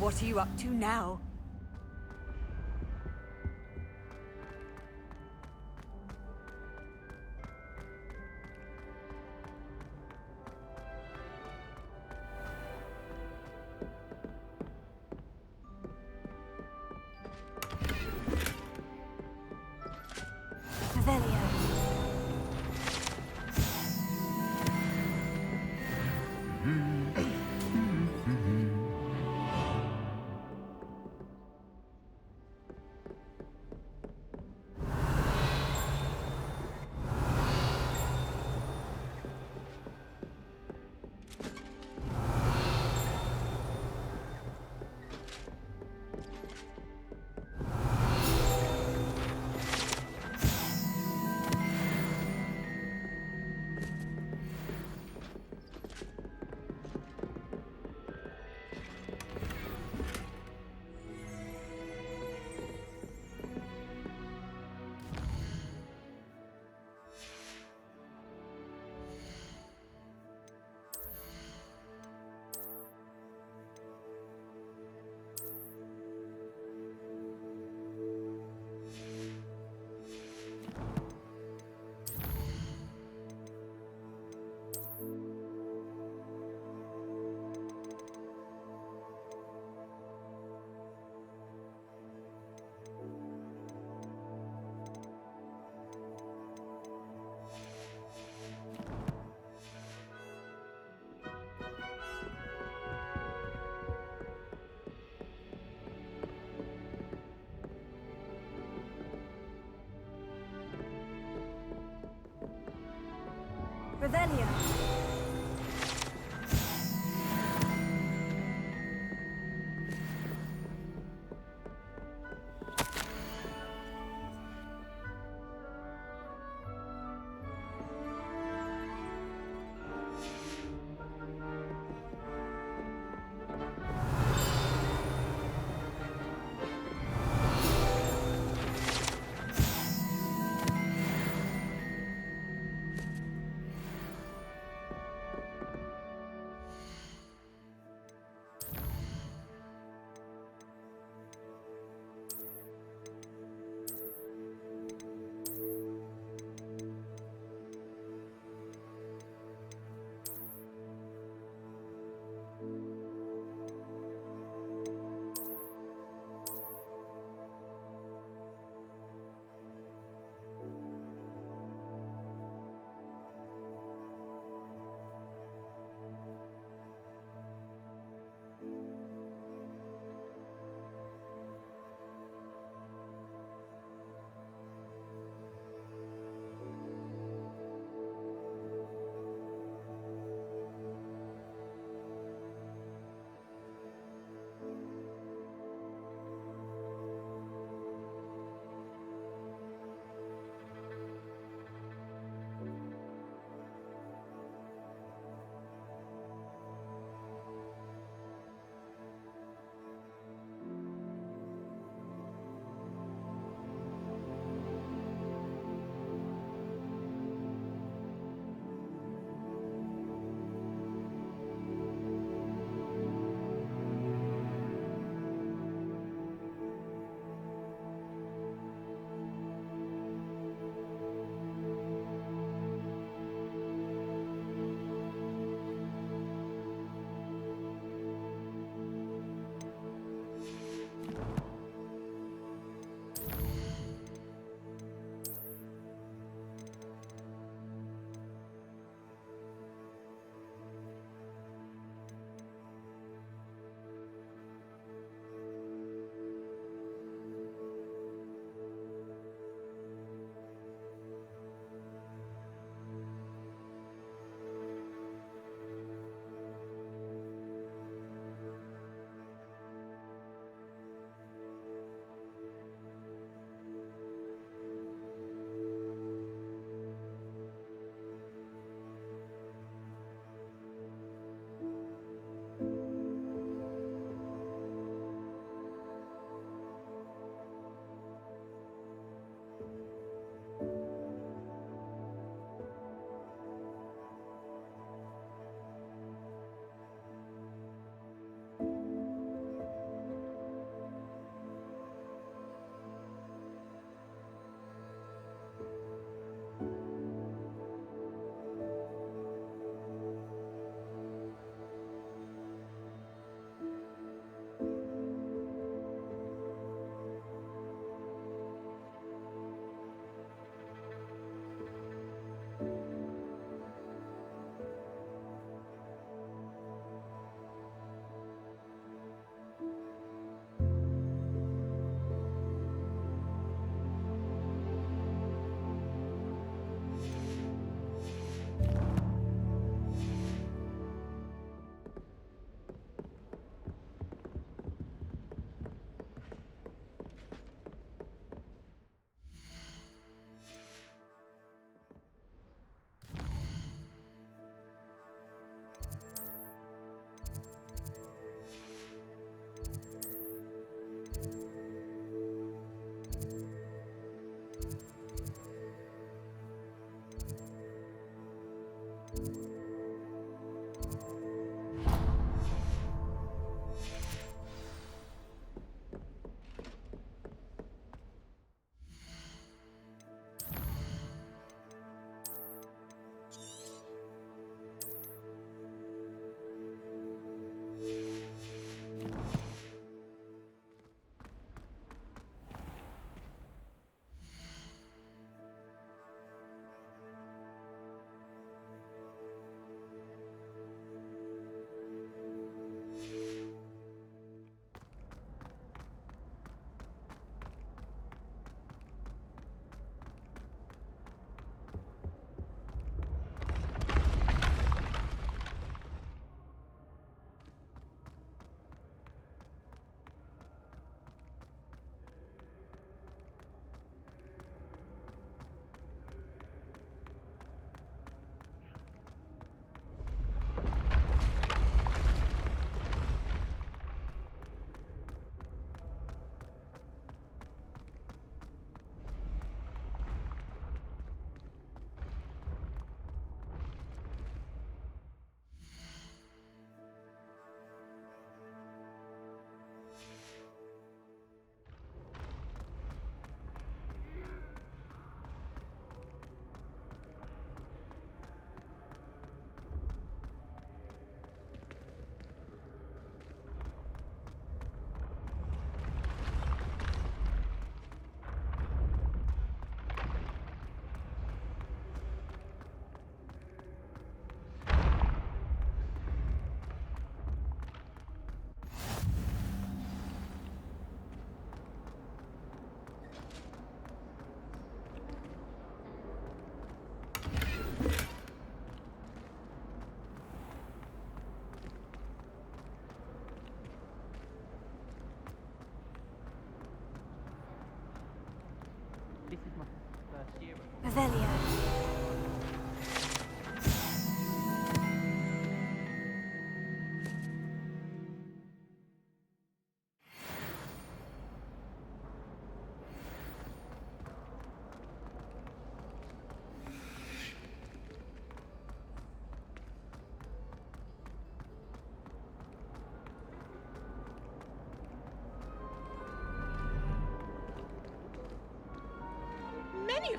What are you up to now? Revelio. Revelio.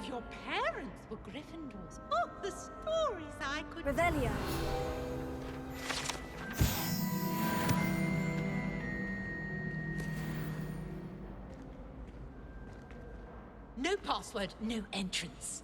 of your parents were Gryffindors. Oh, the stories I could... Revelio. No password, no entrance.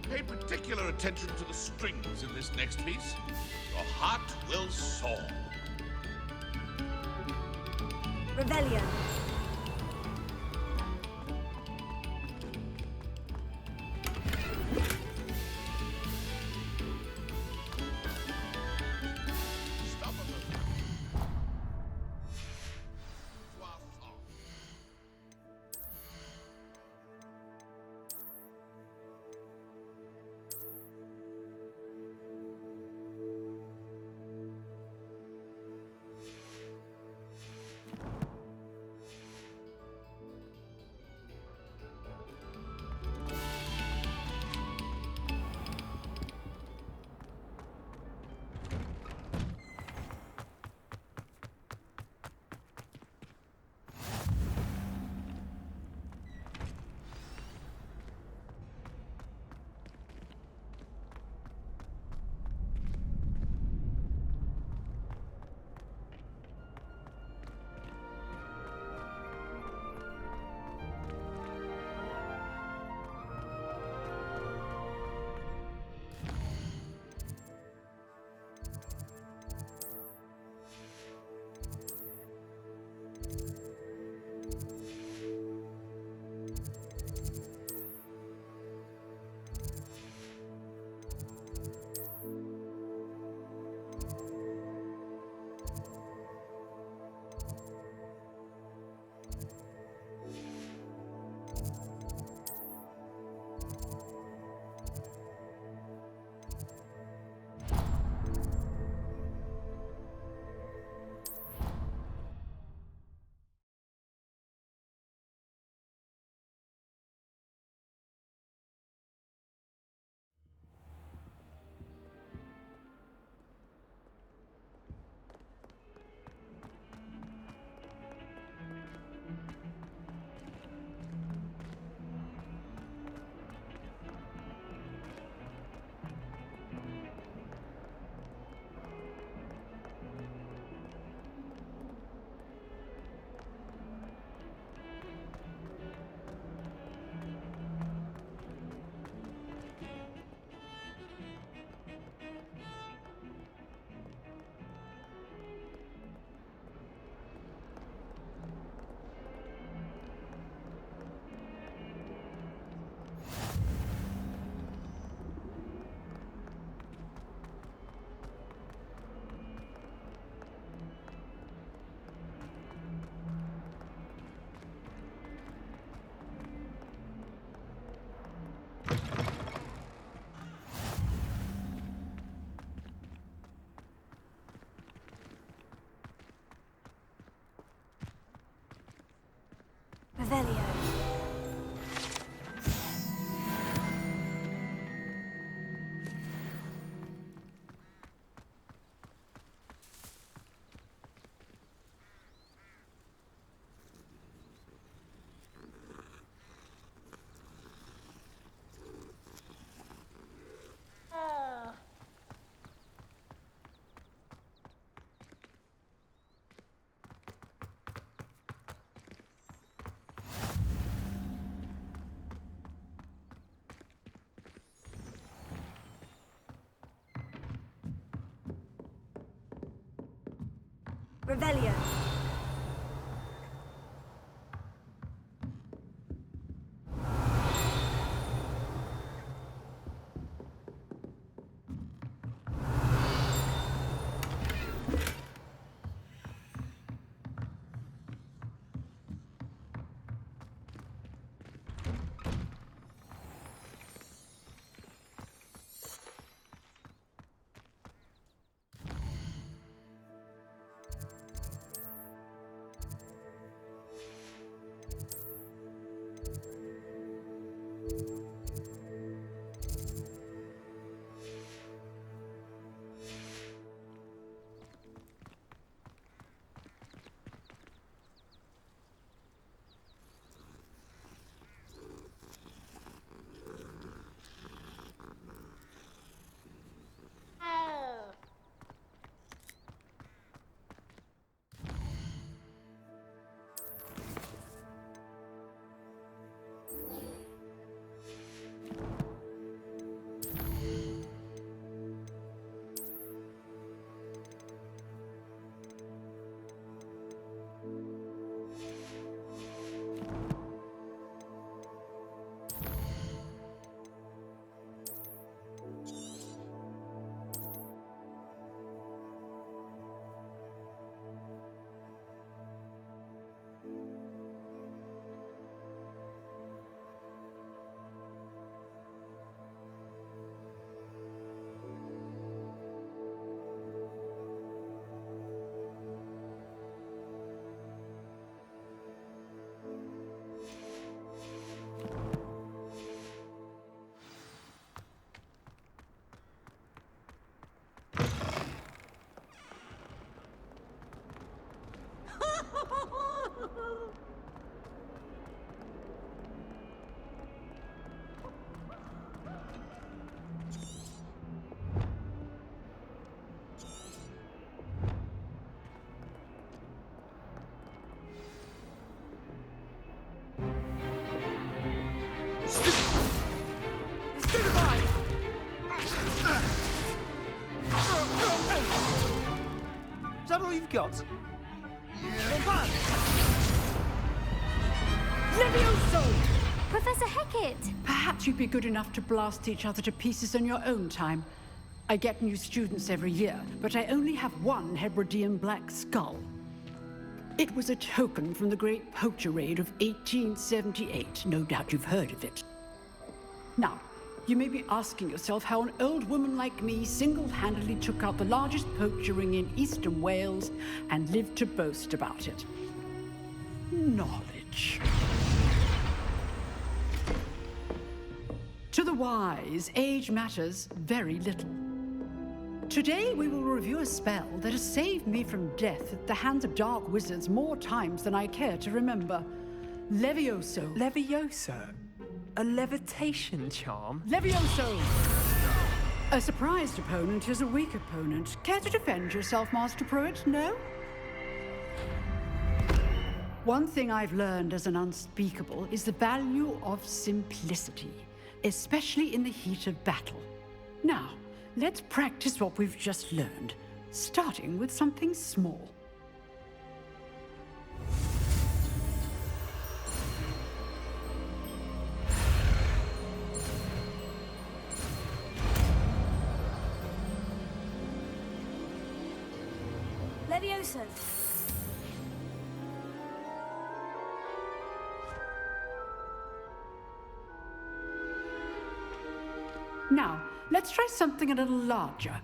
Pay particular attention to the strings in this next piece. Your heart will soar. Revelio. Stop a moment. Soir. Revelio. Revelio. Is that all you've got? Levioso! Professor Hecat! Perhaps you'd be good enough to blast each other to pieces in your own time. I get new students every year, but I only have one Hebridean black skull. It was a token from the Great Poacher Raid of 1878. No doubt you've heard of it. Now, you may be asking yourself how an old woman like me single-handedly took out the largest poacher ring in eastern Wales and lived to boast about it. Knowledge. To the wise, age matters very little. Today we will review a spell that has saved me from death at the hands of dark wizards more times than I care to remember. Levioso. Levioso? A levitation charm? Levioso! A surprised opponent is a weak opponent. Care to defend yourself, Master Pruitt? No? One thing I've learned as an unspeakable is the value of simplicity, especially in the heat of battle. Now, let's practice what we've just learned, starting with something small. Levioso! Now, let's try something a little larger.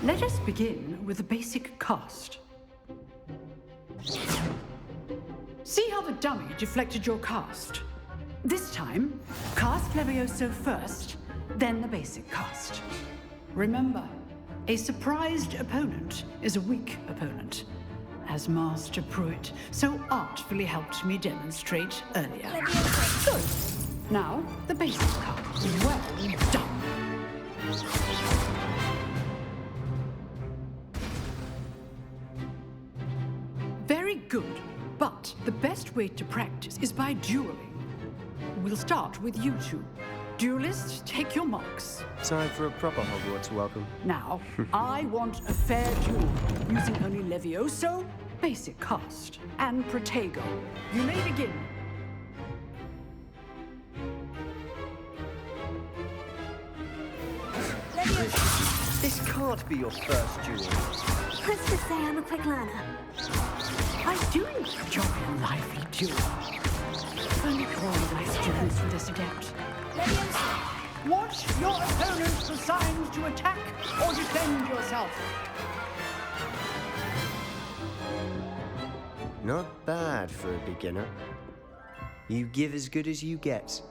Let us begin with the basic cast. See how the dummy deflected your cast? This time, cast Levioso first, then the basic cast. Remember, a surprised opponent is a weak opponent, as Master Pruitt so artfully helped me demonstrate earlier. Good. Now, the basic cast. Well done. Very good. But the best way to practice is by dueling. We'll start with you two. Duelists, take your marks. Time for a proper Hogwarts welcome. Now, I want a fair duel, using only Levioso, basic cast, and Protego. You may begin. This can't be your first duel. Let's just say I'm a quick learner. I do enjoy a lively duel. Only all my students for this adept. Levioso! Watch your opponents for signs to attack or defend yourself. Not bad for a beginner. You give as good as you get.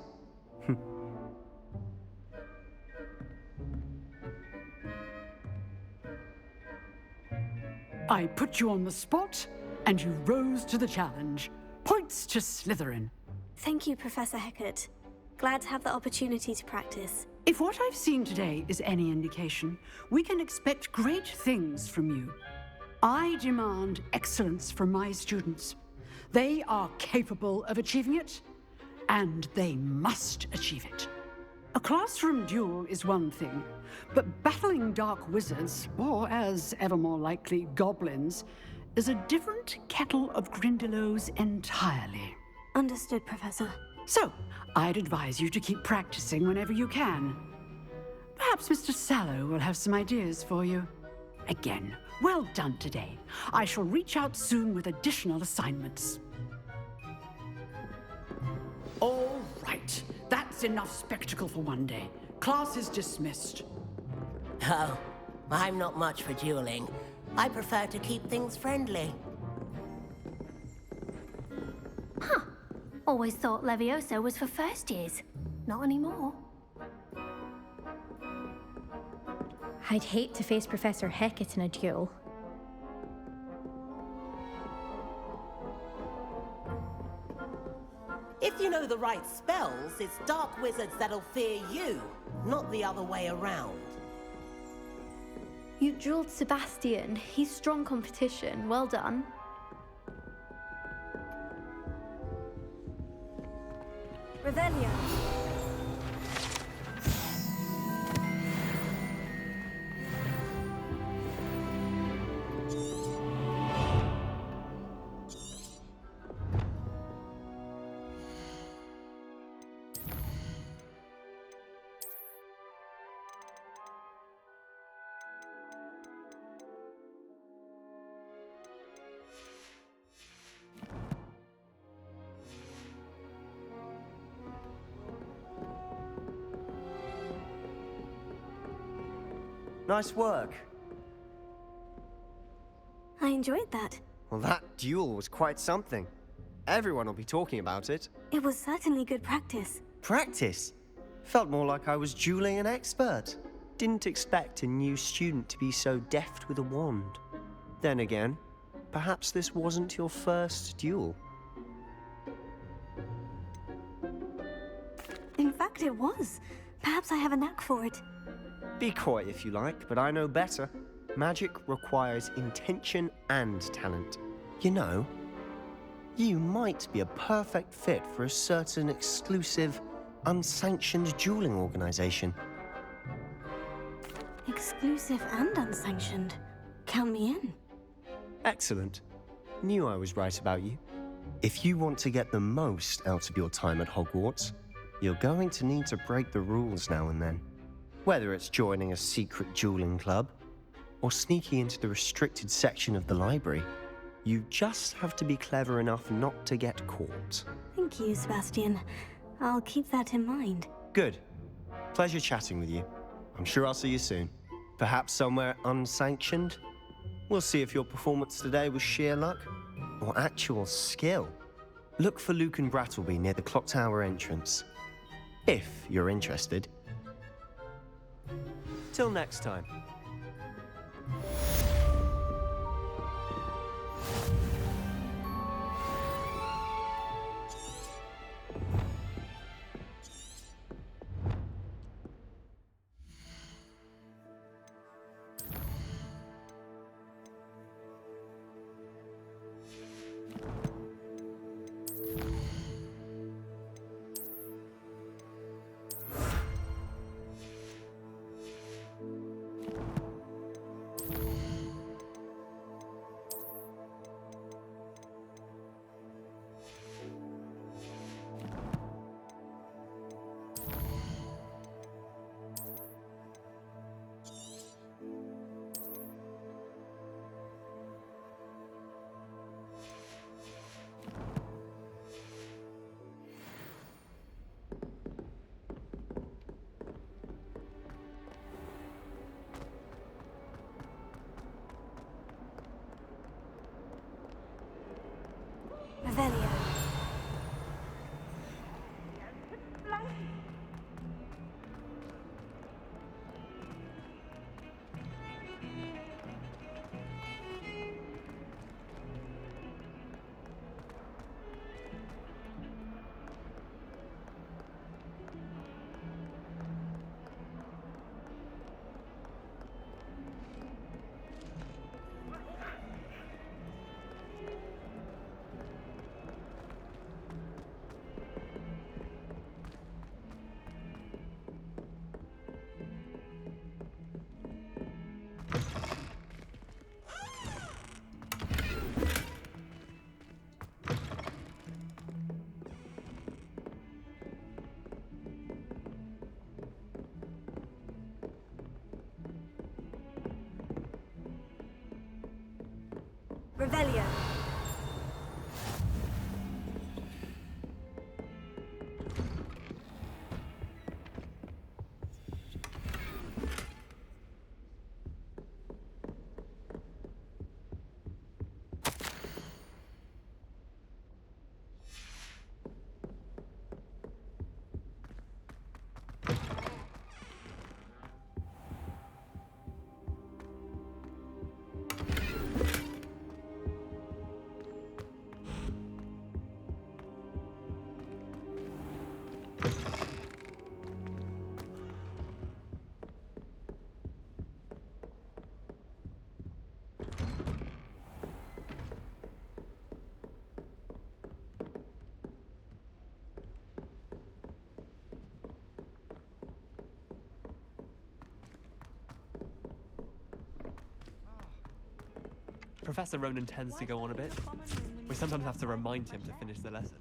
I put you on the spot, and you rose to the challenge. Points to Slytherin. Thank you, Professor Hecat. Glad to have the opportunity to practice. If what I've seen today is any indication, we can expect great things from you. I demand excellence from my students. They are capable of achieving it, and they must achieve it. A classroom duel is one thing, but battling dark wizards, or as ever more likely, goblins, is a different kettle of Grindylows entirely. Understood, Professor. So, I'd advise you to keep practicing whenever you can. Perhaps Mr. Sallow will have some ideas for you. Again, well done today. I shall reach out soon with additional assignments. All right. That's enough spectacle for one day. Class is dismissed. Oh, I'm not much for dueling. I prefer to keep things friendly. Always thought Levioso was for first years. Not anymore. I'd hate to face Professor Hecat in a duel. If you know the right spells, it's dark wizards that'll fear you, not the other way around. You dueled Sebastian. He's strong competition. Well done. Revelio. Nice work. I enjoyed that. Well, that duel was quite something. Everyone will be talking about it. It was certainly good practice. Practice? Felt more like I was dueling an expert. Didn't expect a new student to be so deft with a wand. Then again, perhaps this wasn't your first duel. In fact, it was. Perhaps I have a knack for it. Be coy if you like, but I know better. Magic requires intention and talent. You know, you might be a perfect fit for a certain exclusive, unsanctioned dueling organization. Exclusive and unsanctioned. Count me in. Excellent. Knew I was right about you. If you want to get the most out of your time at Hogwarts, you're going to need to break the rules now and then. Whether it's joining a secret dueling club or sneaking into the restricted section of the library, you just have to be clever enough not to get caught. Thank you, Sebastian. I'll keep that in mind. Good. Pleasure chatting with you. I'm sure I'll see you soon. Perhaps somewhere unsanctioned? We'll see if your performance today was sheer luck or actual skill. Look for Luke and Brattleby near the clock tower entrance. If you're interested. Till next time. Revelio. Professor Ronan tends to go on a bit. We sometimes have to remind him to finish the lesson.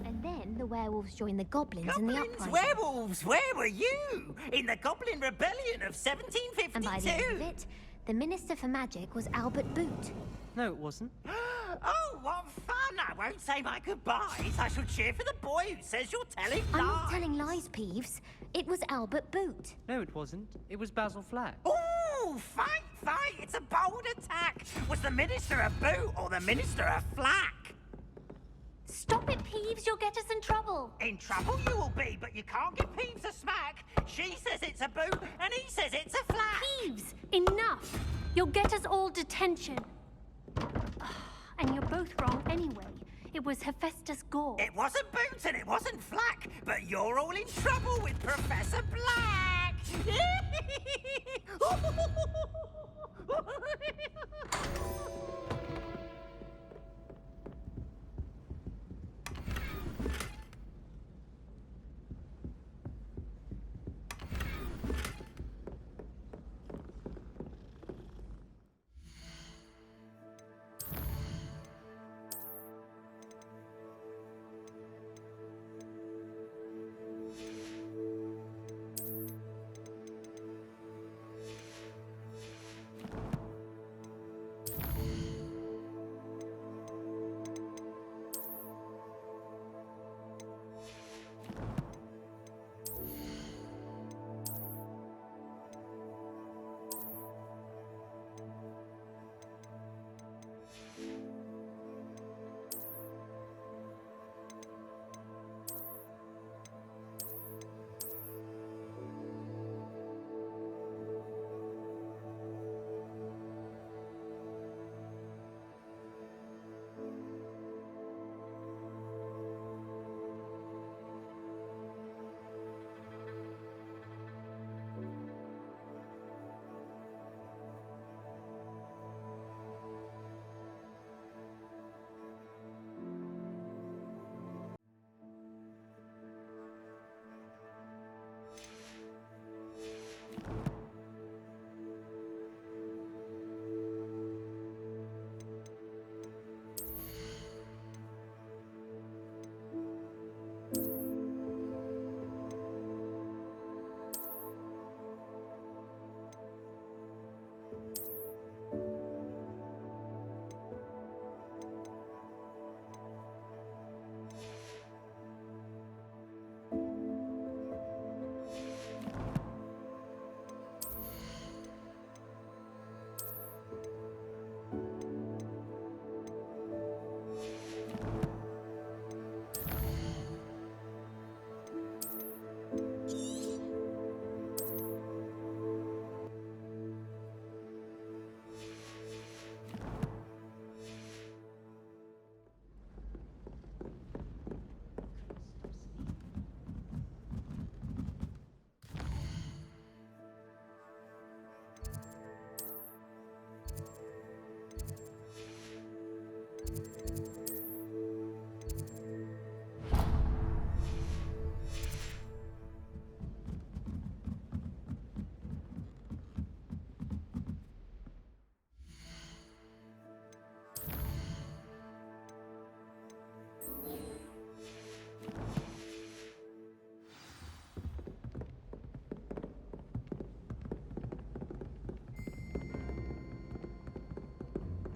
And then the werewolves joined the goblins in the Goblins, uprising. werewolves, where were you? In the Goblin Rebellion of 1752? And by the end of it, the Minister for Magic was Albert Boot. No, it wasn't. Oh, what fun! I won't say my goodbyes. I shall cheer for the boy who says you're telling lies. I'm not telling lies, Peeves. It was Albert Boot. No, it wasn't. It was Basil Flack. Ooh, fight! It's a bold attack. Was the Minister a boot or the Minister a flack? Stop it, Peeves. You'll get us in trouble. In trouble you will be, but you can't give Peeves a smack. She says it's a boot, and he says it's a flack. Peeves, enough. You'll get us all detention. And you're both wrong anyway. It was Hephaestus Gore. It wasn't boot and it wasn't flack, but you're all in trouble with Professor Black.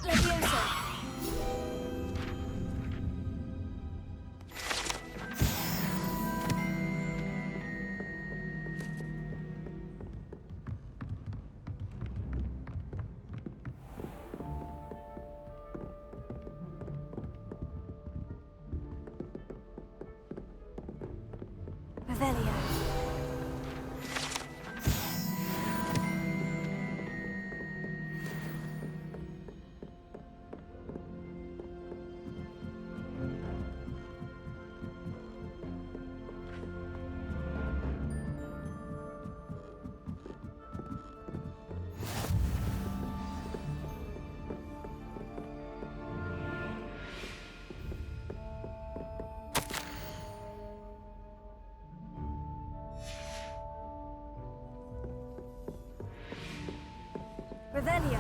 Leviosa. Revelio. Revelio.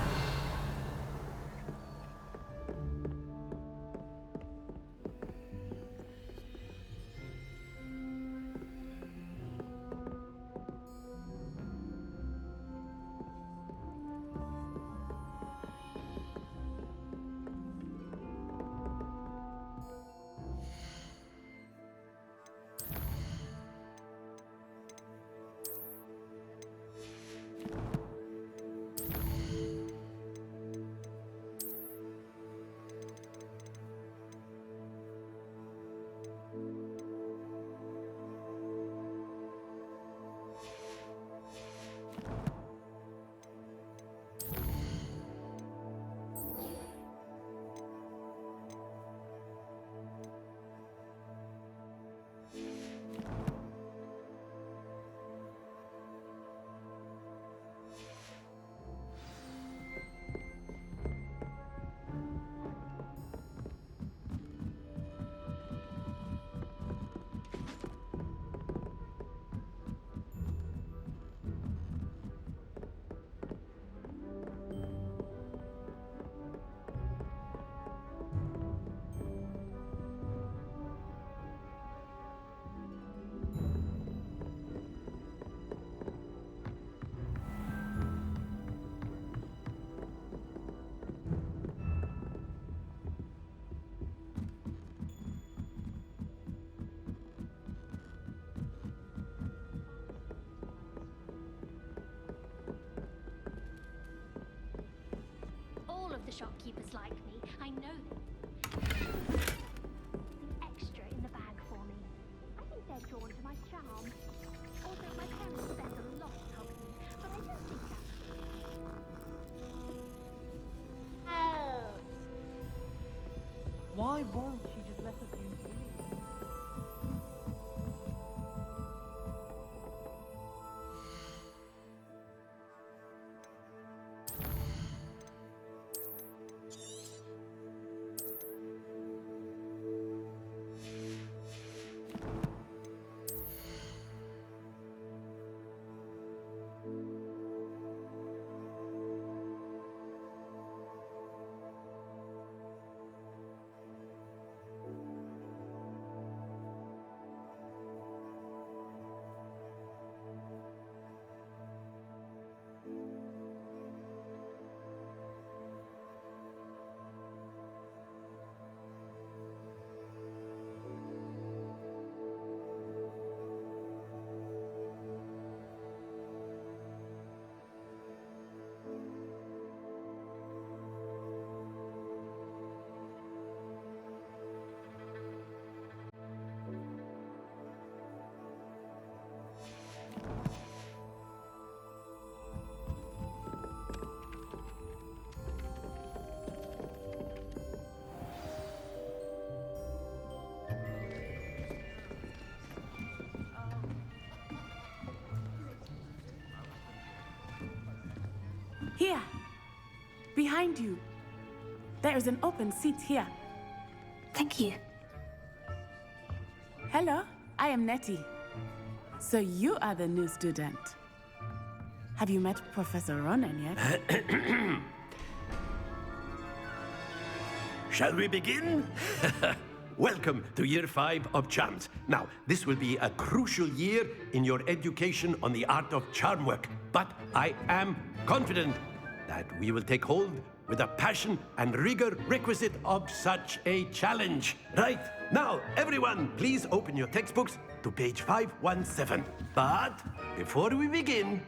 All of the shopkeepers like me. I know them. Extra in the bag for me. I think they're drawn to my charm. Also, my parents spend a lot helping me, but I don't think that's... Why won't she just let us in? Here, behind you. There is an open seat here. Thank you. Hello, I am Nettie. So you are the new student. Have you met Professor Ronan yet? Shall we begin? Welcome to Year 5 of Charms. Now, this will be a crucial year in your education on the art of charm work, but I am confident that we will take hold with the passion and rigor requisite of such a challenge. Right, now, everyone, please open your textbooks to page 517. But before we begin,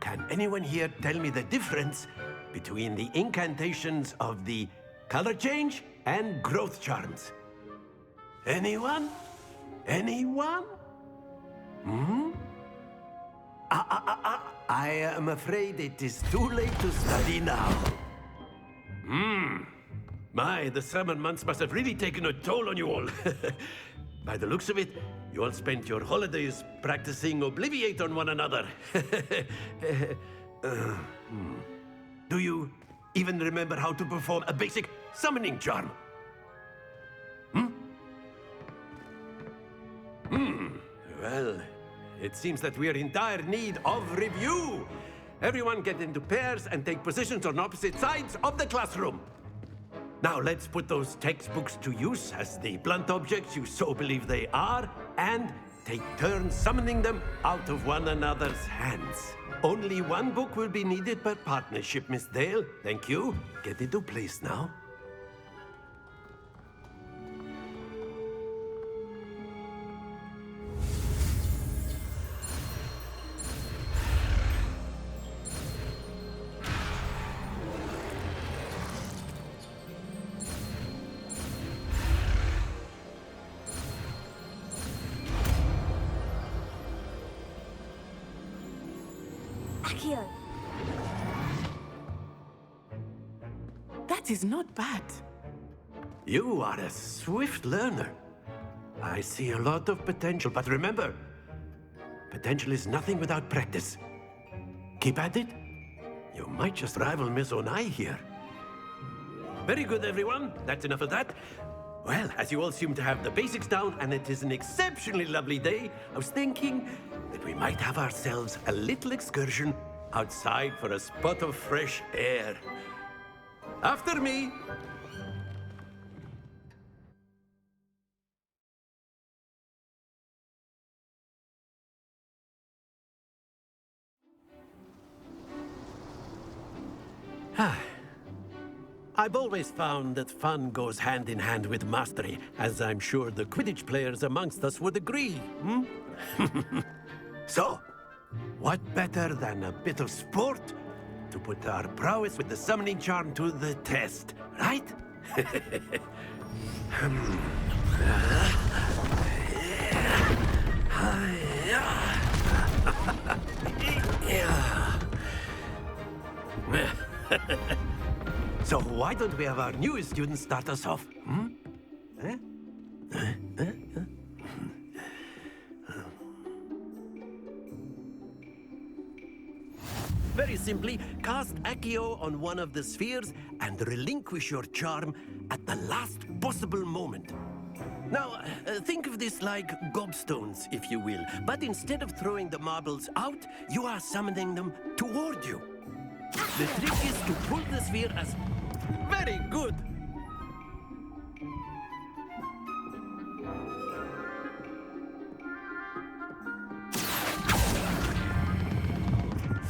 can anyone here tell me the difference between the incantations of the color change and growth charms? Anyone? Anyone? I am afraid it is too late to study now. My, the summer months must have really taken a toll on you all. By the looks of it, you all spent your holidays practicing Obliviate on one another. Do you even remember how to perform a basic summoning charm? Well, it seems that we are in dire need of review. Everyone get into pairs and take positions on opposite sides of the classroom. Now let's put those textbooks to use as the blunt objects you so believe they are, and take turns summoning them out of one another's hands. Only one book will be needed per partnership, Miss Dale. Thank you. Get into place now. Accio. That is not bad. You are a swift learner. I see a lot of potential, but remember, potential is nothing without practice. Keep at it. You might just rival Miss Onai here. Very good, everyone. That's enough of that. Well, as you all seem to have the basics down, and it is an exceptionally lovely day, I was thinking that we might have ourselves a little excursion outside for a spot of fresh air. After me. I've always found that fun goes hand in hand with mastery, as I'm sure the Quidditch players amongst us would agree. So, what better than a bit of sport to put our prowess with the summoning charm to the test, right? So why don't we have our newest student start us off? Very simply, cast Accio on one of the spheres and relinquish your charm at the last possible moment. Now, think of this like gobstones, if you will, but instead of throwing the marbles out, you are summoning them toward you. The trick is to pull the sphere as... Very good!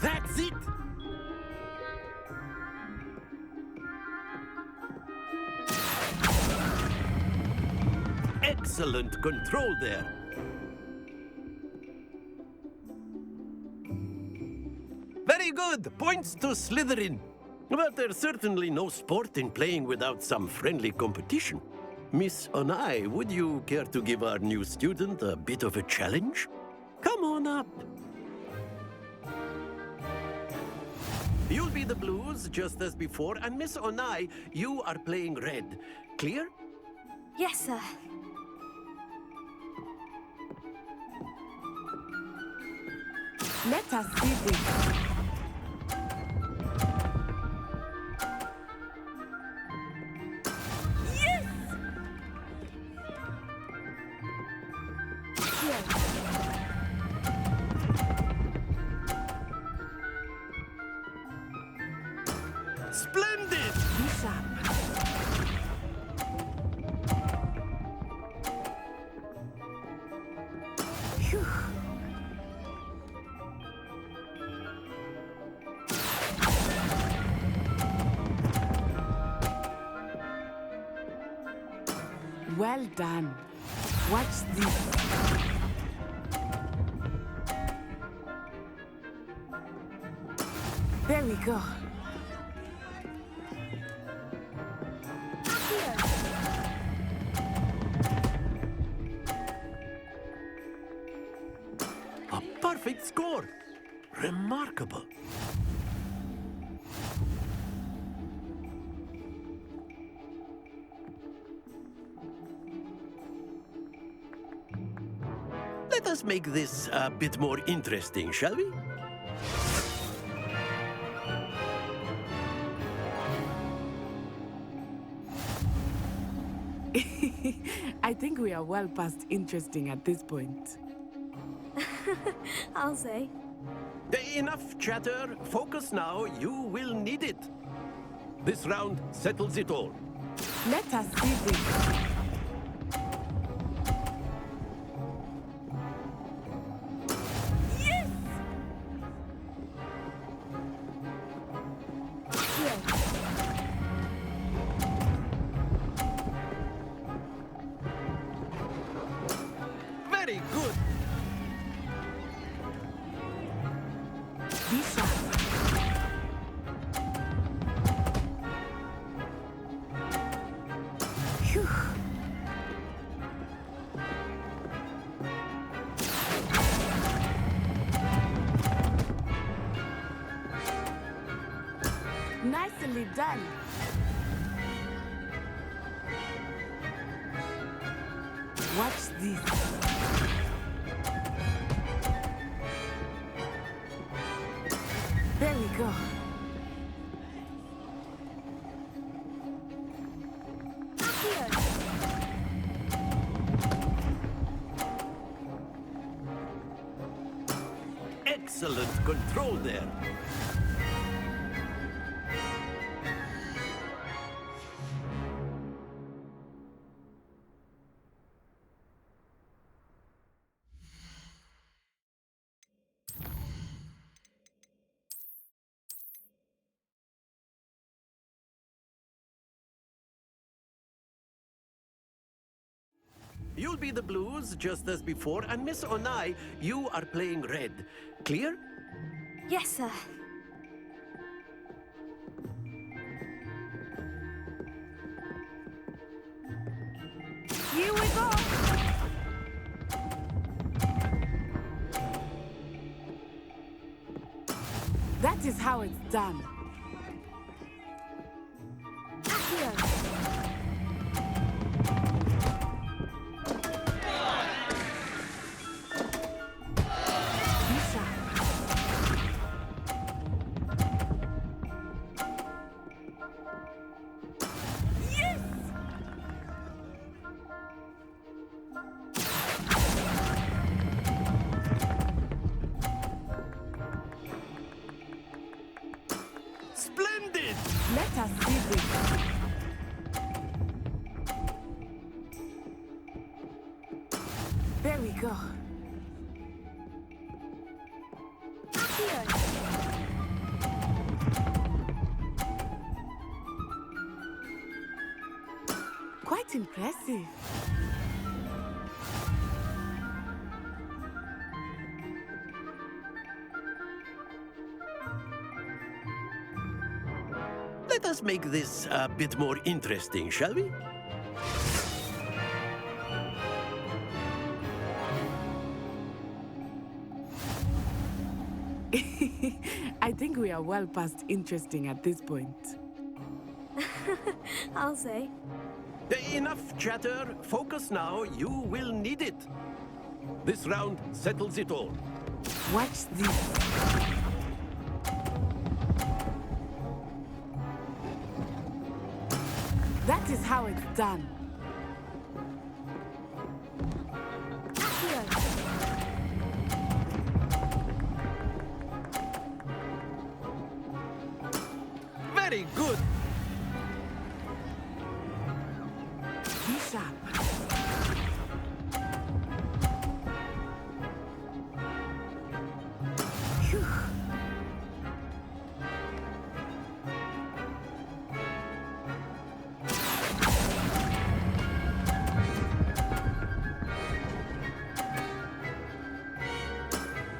That's it! Excellent control there. Very good! Points to Slytherin. But there's certainly no sport in playing without some friendly competition. Miss Onai, would you care to give our new student a bit of a challenge? Come on up. You'll be the blues, just as before, and Miss Onai, you are playing red. Clear? Yes, sir. Let us see this. Splendid! Bishop. Phew. Well done. Watch this. There we go. A perfect score. Remarkable. Let us make this a bit more interesting, shall we? I think we are well past interesting at this point. I'll say. Enough chatter. Focus now. You will need it. This round settles it all. Let us see this. Very good. Lisa. Phew. Nicely done. Watch this. There we go. Excellent control there. You'll be the blues just as before, and Miss Onai, you are playing red. Clear? Yes, sir. Here we go. That is how it's done. Splendid! Let us see this. There we go. Quite impressive. Let us make this a bit more interesting, shall we? I think we are well past interesting at this point. I'll say. Enough chatter. Focus now. You will need it. This round settles it all. Watch this. That is how it's done. Very good. Be sharp. Phew.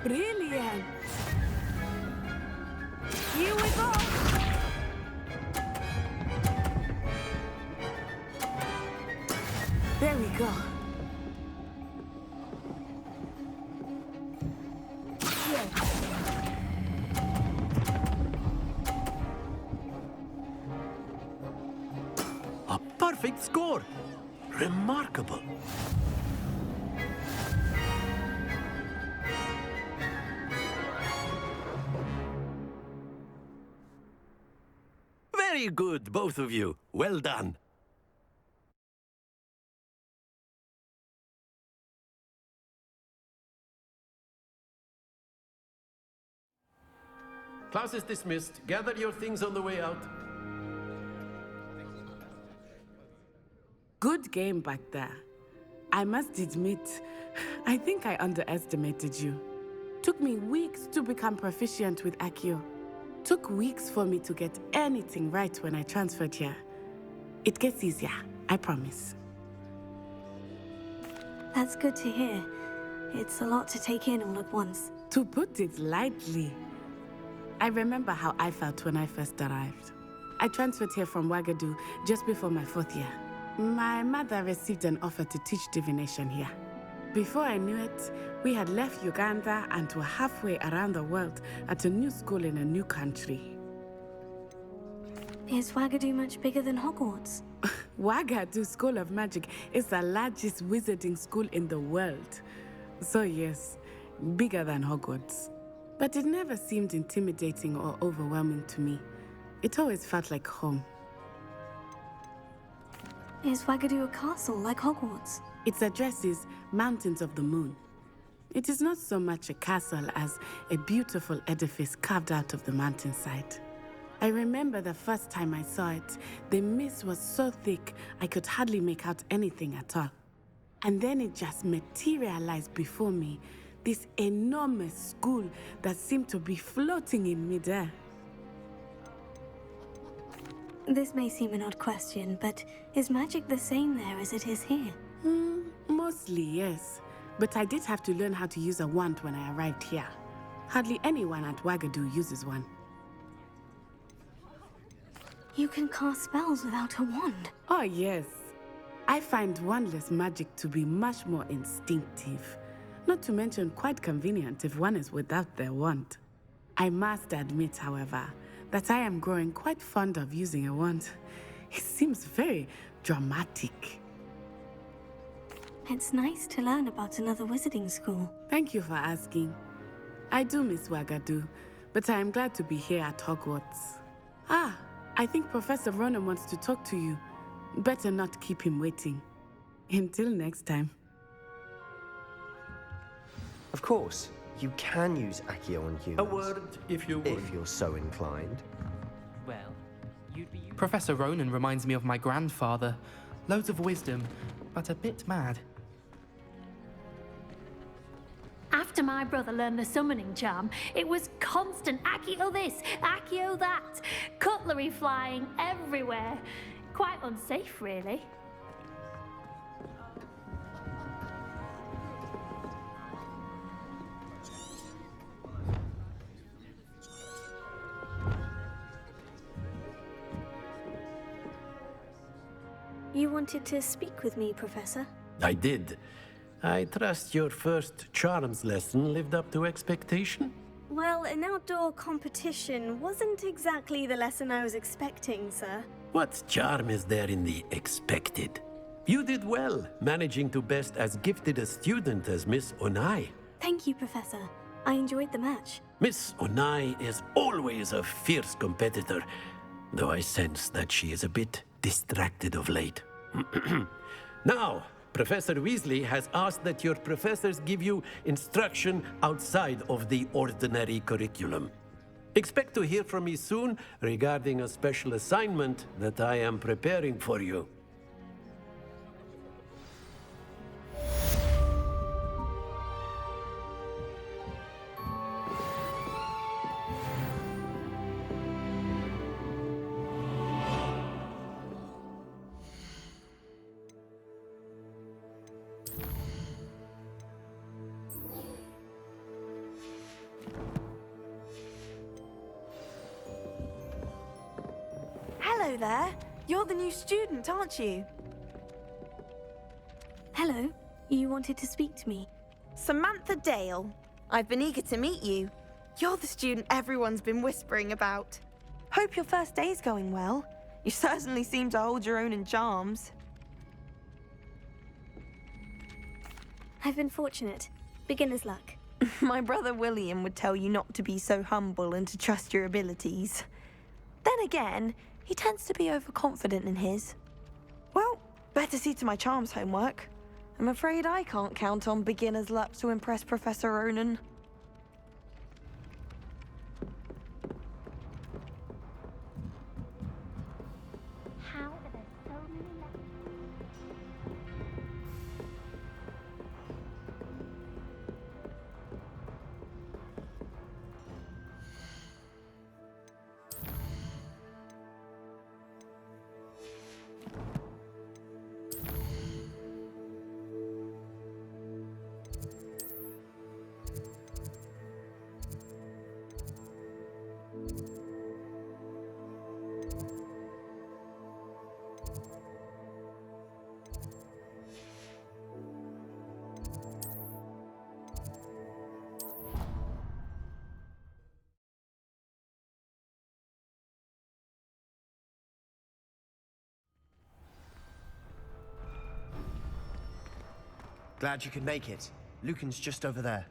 Brilliant! Here we go! There we go. A perfect score! Remarkable! Very good, both of you. Well done. Class is dismissed. Gather your things on the way out. Good game back there. I must admit, I think I underestimated you. Took me weeks to become proficient with Accio. Took weeks for me to get anything right when I transferred here. It gets easier, I promise. That's good to hear. It's a lot to take in all at once. To put it lightly, I remember how I felt when I first arrived. I transferred here from Wagadu just before my 4th year. My mother received an offer to teach divination here. Before I knew it, we had left Uganda and were halfway around the world at a new school in a new country. Is Wagadu much bigger than Hogwarts? Wagadu School of Magic is the largest wizarding school in the world. So yes, bigger than Hogwarts. But it never seemed intimidating or overwhelming to me. It always felt like home. Is Wagadu a castle like Hogwarts? Its address is Mountains of the Moon. It is not so much a castle as a beautiful edifice carved out of the mountainside. I remember the first time I saw it, the mist was so thick I could hardly make out anything at all. And then it just materialized before me, this enormous school that seemed to be floating in midair. This may seem an odd question, but is magic the same there as it is here? Mostly, yes. But I did have to learn how to use a wand when I arrived here. Hardly anyone at Wagadu uses one. You can cast spells without a wand? Oh, yes. I find wandless magic to be much more instinctive. Not to mention quite convenient if one is without their wand. I must admit, however, that I am growing quite fond of using a wand. It seems very dramatic. It's nice to learn about another wizarding school. Thank you for asking. I do miss Wagadu, but I am glad to be here at Hogwarts. Ah, I think Professor Ronan wants to talk to you. Better not keep him waiting. Until next time. Of course, you can use Accio on humans. A word, if you would. If you're so inclined. Well, you'd be... Professor Ronan reminds me of my grandfather. Loads of wisdom, but a bit mad. After my brother learned the summoning charm, it was constant Accio this, Accio that. Cutlery flying everywhere. Quite unsafe, really. You wanted to speak with me, Professor? I did. I trust your first charms lesson lived up to expectation? Well, an outdoor competition wasn't exactly the lesson I was expecting, sir. What charm is there in the expected? You did well, managing to best as gifted a student as Miss Onai. Thank you, Professor. I enjoyed the match. Miss Onai is always a fierce competitor, though I sense that she is a bit distracted of late. Now, Professor Weasley has asked that your professors give you instruction outside of the ordinary curriculum. Expect to hear from me soon regarding a special assignment that I am preparing for you. Hello there. You're the new student, aren't you? Hello. You wanted to speak to me? Samantha Dale. I've been eager to meet you. You're the student everyone's been whispering about. Hope your first day's going well. You certainly seem to hold your own in charms. I've been fortunate. Beginner's luck. My brother William would tell you not to be so humble and to trust your abilities. Then again, he tends to be overconfident in his. Well, better see to my charms homework. I'm afraid I can't count on beginner's luck to impress Professor Ronan. How are there so many lessons? Glad you could make it. Lucan's just over there.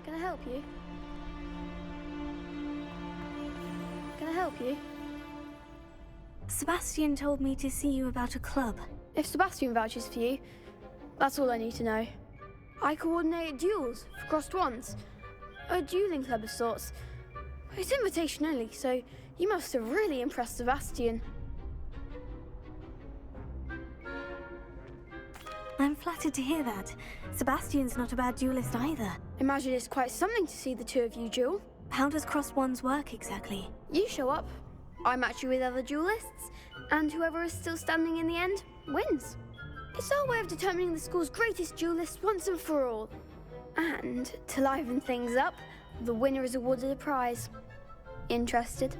Can I help you? Can I help you? Sebastian told me to see you about a club. If Sebastian vouches for you, that's all I need to know. I coordinate duels for crossed wands. A dueling club of sorts. It's invitation only, so you must have really impressed Sebastian. I'm flattered to hear that. Sebastian's not a bad duelist either. Imagine it's quite something to see the two of you duel. How does crossed wands work exactly? You show up, I match you with other duelists, and whoever is still standing in the end wins. It's our way of determining the school's greatest duelist once and for all. And to liven things up, the winner is awarded a prize. Interested?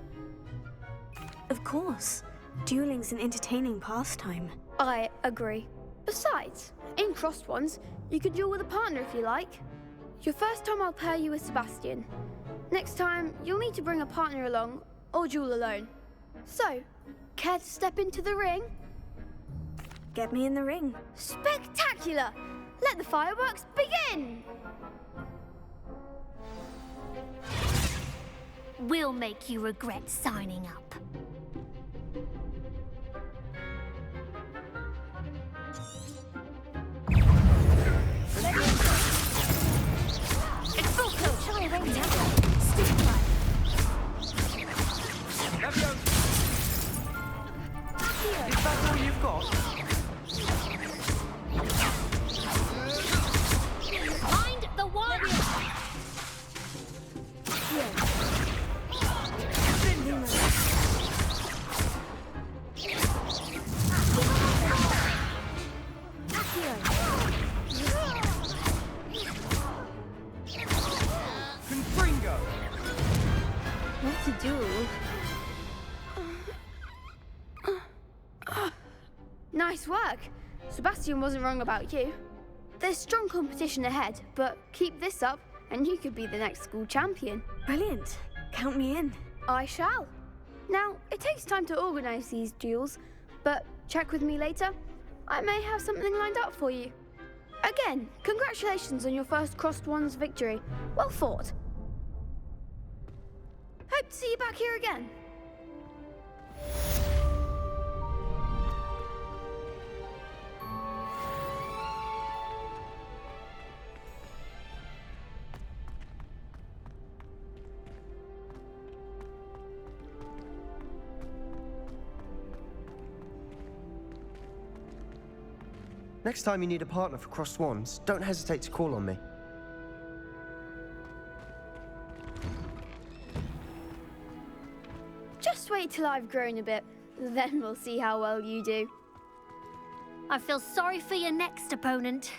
Of course. Dueling's an entertaining pastime. I agree. Besides, in crossed ones, you can duel with a partner if you like. Your first time I'll pair you with Sebastian. Next time, you'll need to bring a partner along, or duel alone. So, care to step into the ring? Get me in the ring. Spectacular! Let the fireworks begin! We'll make you regret signing up. It's full tilt! Try a ring now. Stick right. Is that all you've got? Mind the one! Confringo! What's a duel? Nice work. Sebastian wasn't wrong about you. There's strong competition ahead, but keep this up and you could be the next school champion. Brilliant. Count me in. I shall. Now, it takes time to organise these duels, but check with me later. I may have something lined up for you. Again, congratulations on your first Crossed Wands victory. Well fought. Hope to see you back here again. Next time you need a partner for Crossed Wands, don't hesitate to call on me. Just wait till I've grown a bit, then we'll see how well you do. I feel sorry for your next opponent.